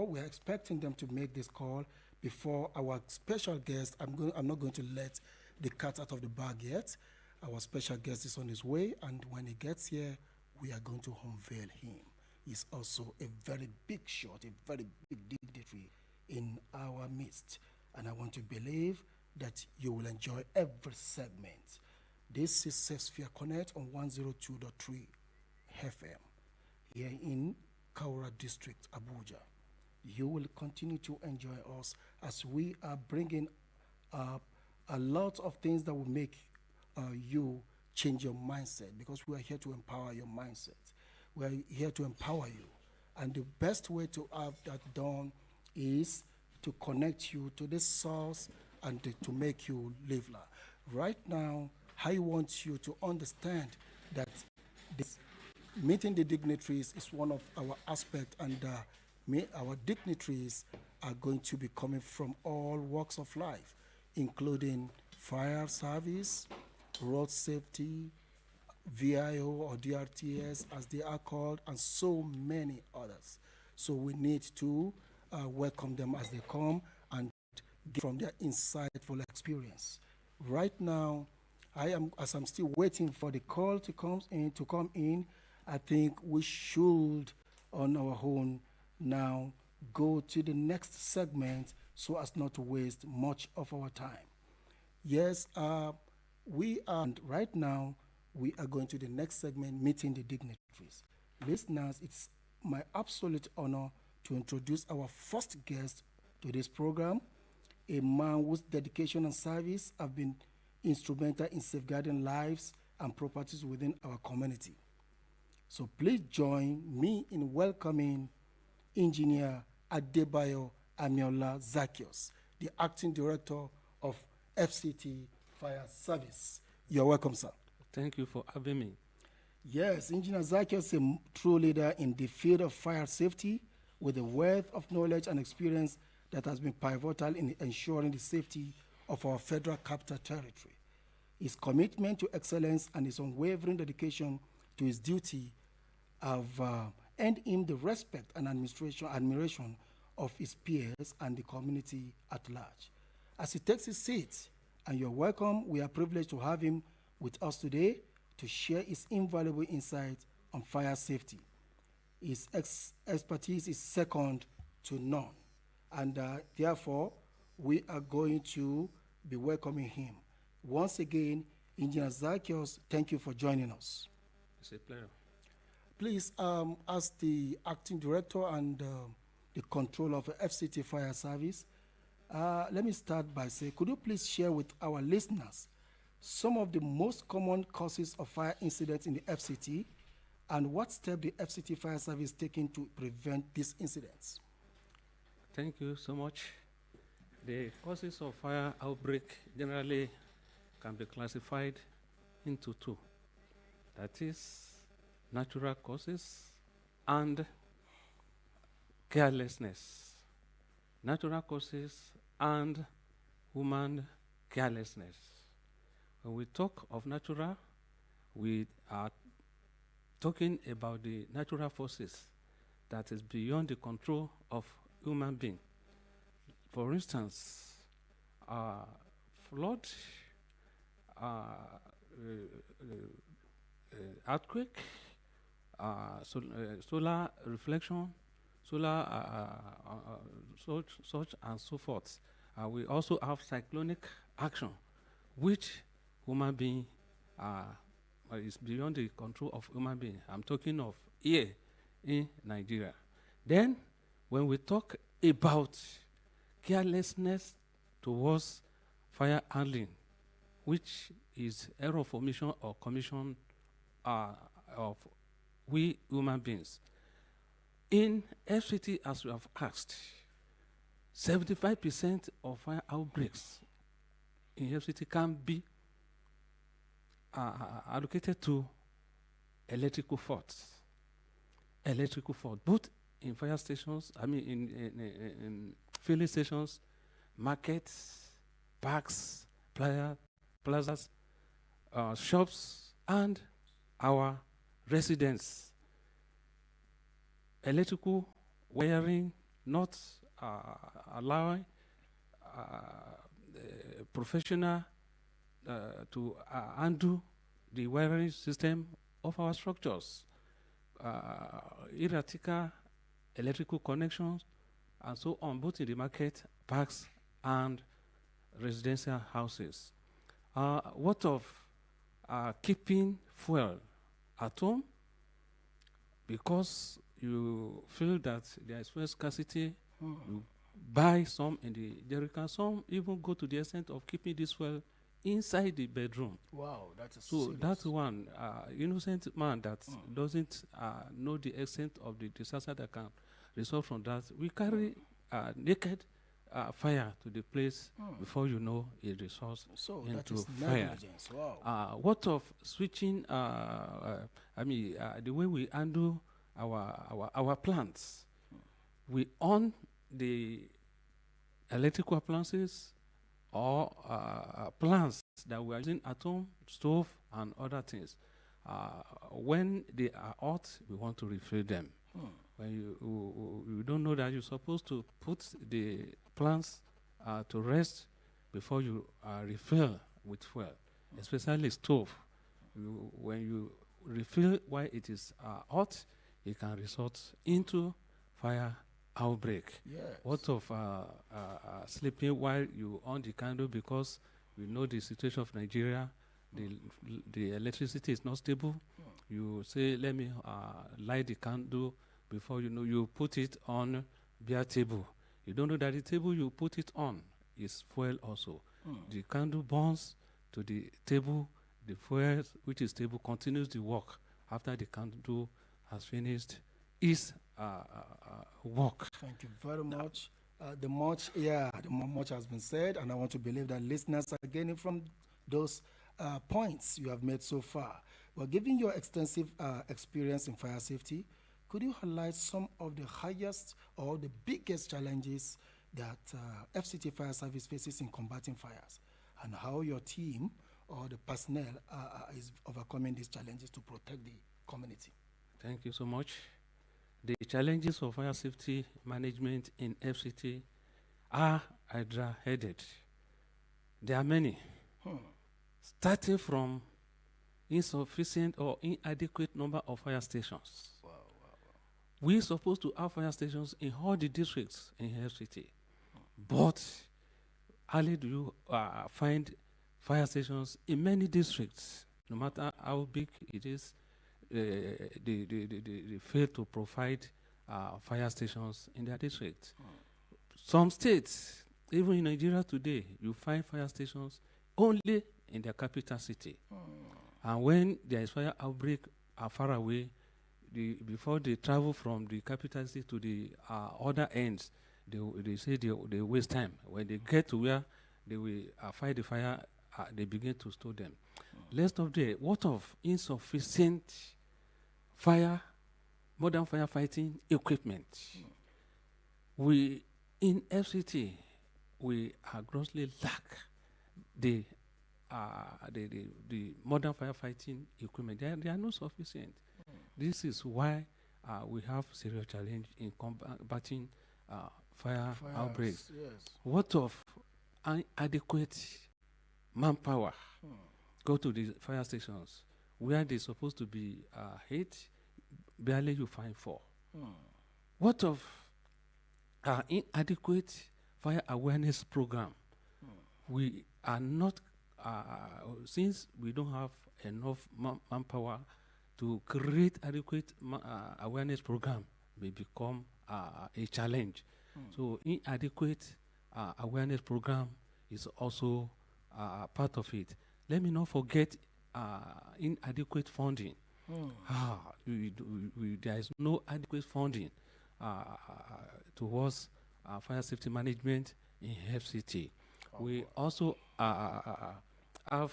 we are expecting them to make this call before our special guest. I'm not going to let the cat out of the bag yet. Our special guest is on his way, and when he gets here, we are going to unveil him. He's also a very big shot, a very big dignitary in our midst. And I want to believe that you will enjoy every segment. This is Safeshere Connect on 102.3 FM here in Kaura District, Abuja. You will continue to enjoy us as we are bringing up a lot of things that will make you change your mindset, because we are here to empower your mindset. We are here to empower you. And the best way to have that done is to connect you to this source and to make you live life. Right now, I want you to understand that this meeting the dignitaries is one of our aspects, and our dignitaries are going to be coming from all walks of life, including fire service, road safety, VIO or DRTS as they are called, and so many others. So we need to welcome them as they come and get from their insightful experience. Right now, as I'm still waiting for the call to come in, I think we should, on our own now, go to the next segment so as not to waste much of our time. Yes, right now, we are going to the next segment, meeting the dignitaries. Listeners, it's my absolute honor to introduce our first guest to this program, a man whose dedication and service have been instrumental in safeguarding lives and properties within our community. So please join me in welcoming Engineer Adebayo Amiola Zaccheaus, the Acting Director of FCT Fire Service. You're welcome, sir. Thank you for having me. Yes, Engineer Zaccheaus is a true leader in the field of fire safety with a wealth of knowledge and experience that has been pivotal in ensuring the safety of our federal capital territory. His commitment to excellence and his unwavering dedication to his duty have earned him the respect and admiration of his peers and the community at large. As he takes his seat, and you're welcome, we are privileged to have him with us today to share his invaluable insight on fire safety. His expertise is second to none, and therefore, we are going to be welcoming him. Once again, Engineer Zaccheaus, thank you for joining us. It's a pleasure. Please, as the Acting Director and the Controller of the FCT Fire Service, let me start by saying, could you please share with our listeners some of the most common causes of fire incidents in the FCT, and what steps the FCT Fire Service taking to prevent these incidents? Thank you so much. The causes of fire outbreak generally can be classified into two. That is natural causes and carelessness. Natural causes and human carelessness. When we talk of natural, we are talking about the natural forces that is beyond the control of human being. For instance, flood, earthquake, solar reflection, such and so forth. We also have cyclonic action, which human being is beyond the control of human being. I'm talking of here in Nigeria. Then, when we talk about carelessness towards fire handling, which is error of omission or commission of we human beings. In FCT, as we have asked, 75% of fire outbreaks in FCT can be allocated to electrical faults. Electrical fault, both in fire stations, in filling stations, markets, parks, plazas, shops, and our residents. Electrical wiring not allowing professional to handle the wiring system of our structures, erratic electrical connections, and so on, both in the market, parks, and residential houses. What of keeping fuel at home? Because you feel that there is fuel scarcity, you buy some in the jerrycan. Some even go to the extent of keeping this fuel inside the bedroom. Wow, that is So serious. that's one innocent man that doesn't know the extent of the disaster that can result from that. We carry naked fire to the place before you know it results So that into is fire. negligence. Wow. What of switching? The way we handle our plants, we on the electrical appliances or plants that we are using at home, stove and other things. When they are hot, we want to refill them. When you don't know that you're supposed to put the plants to rest before you refill with fuel, especially stove. When you refill while it is hot, it can result into fire outbreak. Yes. What of sleeping while you on the candle, because we know the situation of Nigeria, the electricity is not stable. You say, let me light the candle, before you know, you put it on bare table. You don't know that the table you put it on is fuel also. The candle burns to the table, the fuel which is stable continues the work after the candle has finished its work. Thank you very much. The much has been said, and I want to believe that listeners are gaining from those points you have made so far. Well, given your extensive experience in fire safety, could you highlight some of the highest or the biggest challenges that FCT Fire Service faces in combating fires, and how your team or the personnel is overcoming these challenges to protect the community? Thank you so much. The challenges of fire safety management in FCT are hydra-headed. There are many, starting from insufficient or inadequate number of fire stations. Wow. We're supposed to have fire stations in all the districts in FCT, but hardly do you find fire stations in many districts. No matter how big it is, they fail to provide fire stations in their district. Some states, even in Nigeria today, you find fire stations only in the capital city. And when there is fire outbreak far away, before they travel from the capital city to the other ends, they say they waste time. When they get to where they will fight the fire, they begin to store them. Let's stop there. What of insufficient modern firefighting equipment? We, in FCT, we are grossly lack the modern firefighting equipment. They are not sufficient. This is why we have serious challenge in combating fire outbreaks. Yes. What of inadequate manpower? Go to the fire stations where they're supposed to be 8, barely you find 4. What of inadequate fire awareness program? We are not, since we don't have enough manpower to create adequate awareness program, may become a challenge. So inadequate awareness program is also part of it. Let me not forget inadequate funding. There is no adequate funding towards fire safety management in FCT. We also have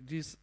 this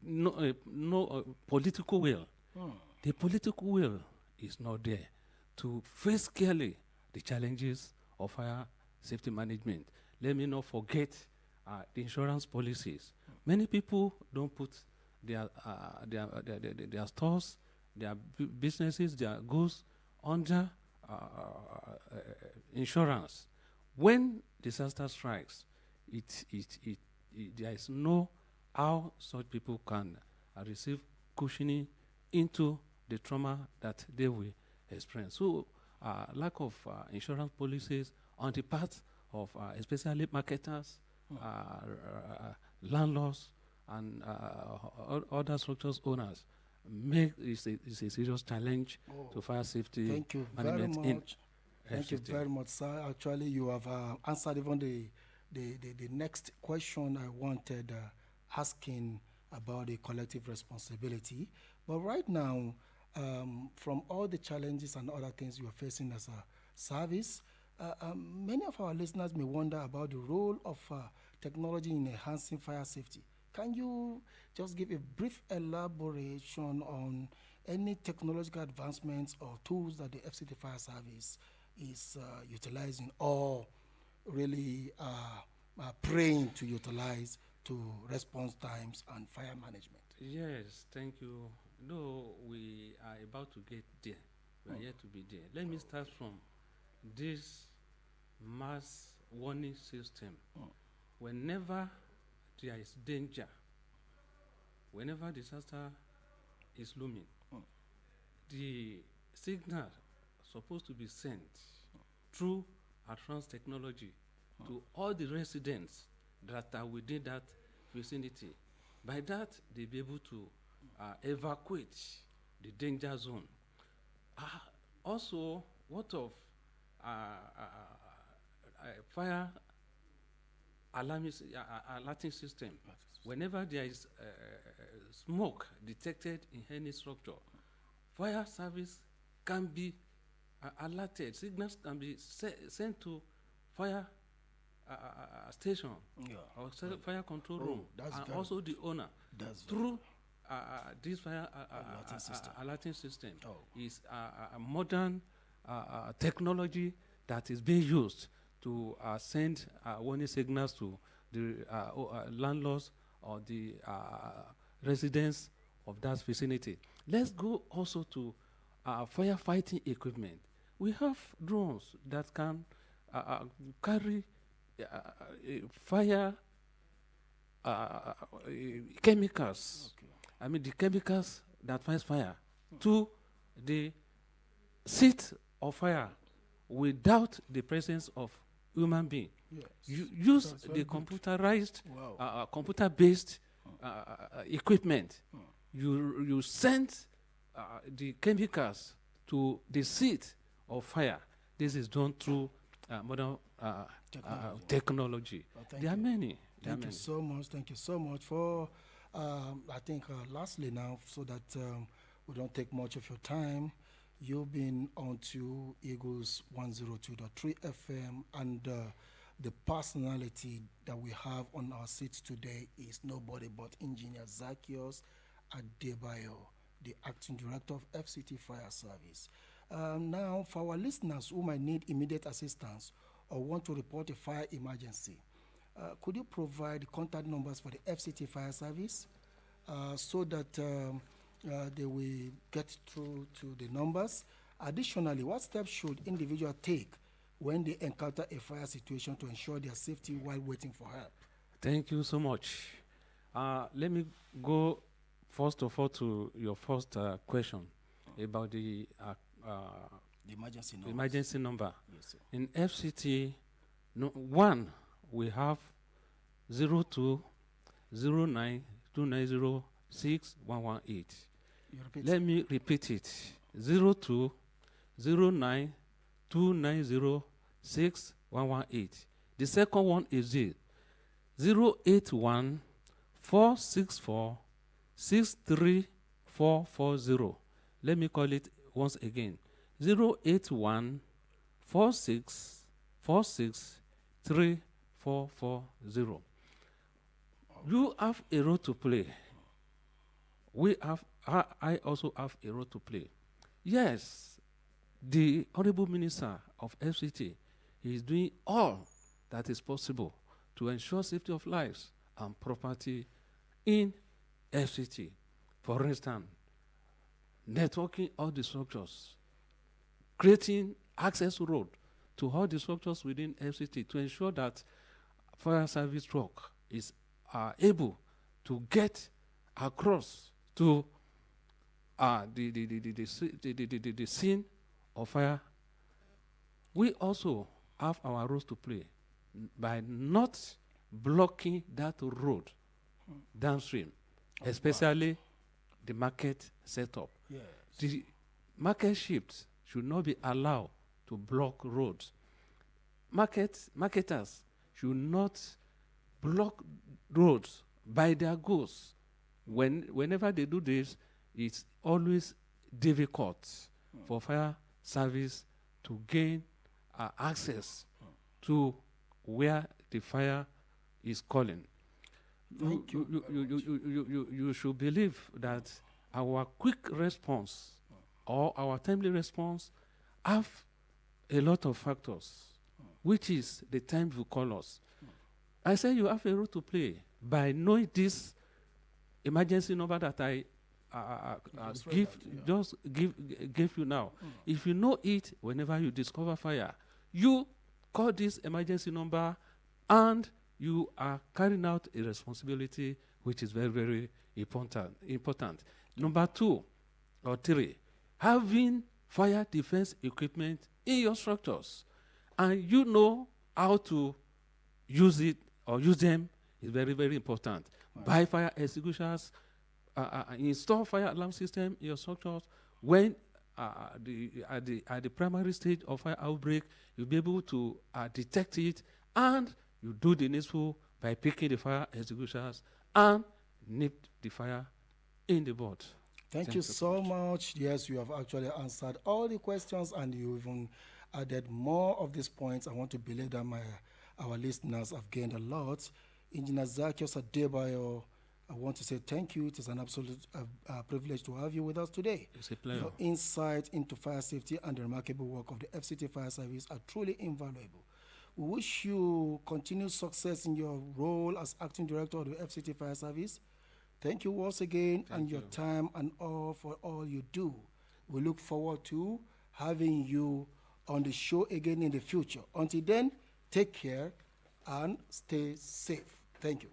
no political will. The political will is not there to face clearly the challenges of fire safety management. Let me not forget the insurance policies. Many people don't put their stores, their businesses, their goods under insurance. When disaster strikes, there is no how such people can receive cushioning into the trauma that they will experience. So, lack of insurance policies on the part of especially marketers, landlords, and other structures owners is a serious challenge to fire safety Thank you very management in much. Thank you FCT. very much, sir. Actually, you have answered even the next question I wanted asking about the collective responsibility. But right now, from all the challenges and other things you are facing as a service, many of our listeners may wonder about the role of technology in enhancing fire safety. Can you just give a brief elaboration on any technological advancements or tools that the FCT Fire Service is utilizing or really praying to utilize to response times and fire management? Yes, thank you. No, we are about to get there. We are yet to be there. Let me start from this mass warning system. Whenever there is danger, whenever disaster is looming, the signal supposed to be sent through advanced technology to all the residents that are within that vicinity. By that, they'll be able to evacuate the danger zone. Also, what of fire alerting system? Whenever there is smoke detected in any structure, fire service can be alerted. Signals can be sent to fire station or fire control room, and also the owner through this fire alerting system. Is a modern technology that is being used to send warning signals to the landlords or the residents of that vicinity. Let's go also to firefighting equipment. We have drones that can carry fire chemicals. I mean, the chemicals that fight fire to the seat of fire without the presence of human being. Yes. You use the computerized, computer-based equipment. You send the chemicals to the seat of fire. This is done through modern technology. There are many. Thank you so much. Thank you so much for, I think, lastly now, so that we don't take much of your time, you've been on to Eagles 102.3 FM, and the personality that we have on our seats today is nobody but Engineer Zacchaeus Adebayo, the Acting Director of FCT Fire Service. Now, for our listeners who might need immediate assistance or want to report a fire emergency, could you provide contact numbers for the FCT Fire Service so that they will get through to the numbers? Additionally, what steps should individuals take when they encounter a fire situation to ensure their safety while waiting for help? Thank you so much. Let me go first of all to your first question about the emergency number. Yes, sir. In FCT, we have 020929061118. Let me repeat it. 020929061118. The second one is 081-464-63440. Let me call it once again. 081-464-63440. You have a role to play. I also have a role to play. Yes, the Honorable Minister of FCT is doing all that is possible to ensure safety of lives and property in FCT. For instance, networking all the structures, creating access road to all the structures within FCT to ensure that fire service truck is able to get across to the scene of fire. We also have our roles to play by not blocking that road downstream, especially the market setup. Yes. The market ships should not be allowed to block roads. Marketers should not block roads by their goods. Whenever they do this, it's always difficult for fire service to gain access to where the fire is calling. You should believe that our quick response or our timely response have a lot of factors, which is the time you call us. I say you have a role to play by knowing this emergency number that I give you now. If you know it, whenever you discover fire, you call this emergency number and you are carrying out a responsibility which is very, very important. Number 2 or 3, having fire defense equipment in your structures, and you know how to use it or use them is very, very important. Right. Buy fire extinguishers, install fire alarm system in your structures. When at the primary stage of fire outbreak, you'll be able to detect it, and you do the needful by picking the fire extinguishers and nip the fire in the bud. Thank you so much. Yes, you have actually answered all the questions, and you even added more of these points. I want to believe that our listeners have gained a lot. Engineer Zacchaeus Adebayo, I want to say thank you. It is an absolute privilege to have you with us today. It's a pleasure. Your insight into fire safety and the remarkable work of the FCT Fire Service are truly invaluable. We wish you continued success in your role as acting director of the FCT Fire Service. Thank you once again and your time and all for all you do. We look forward to having you on the show again in the future. Until then, take care and stay safe. Thank you.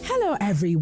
Hello, everyone.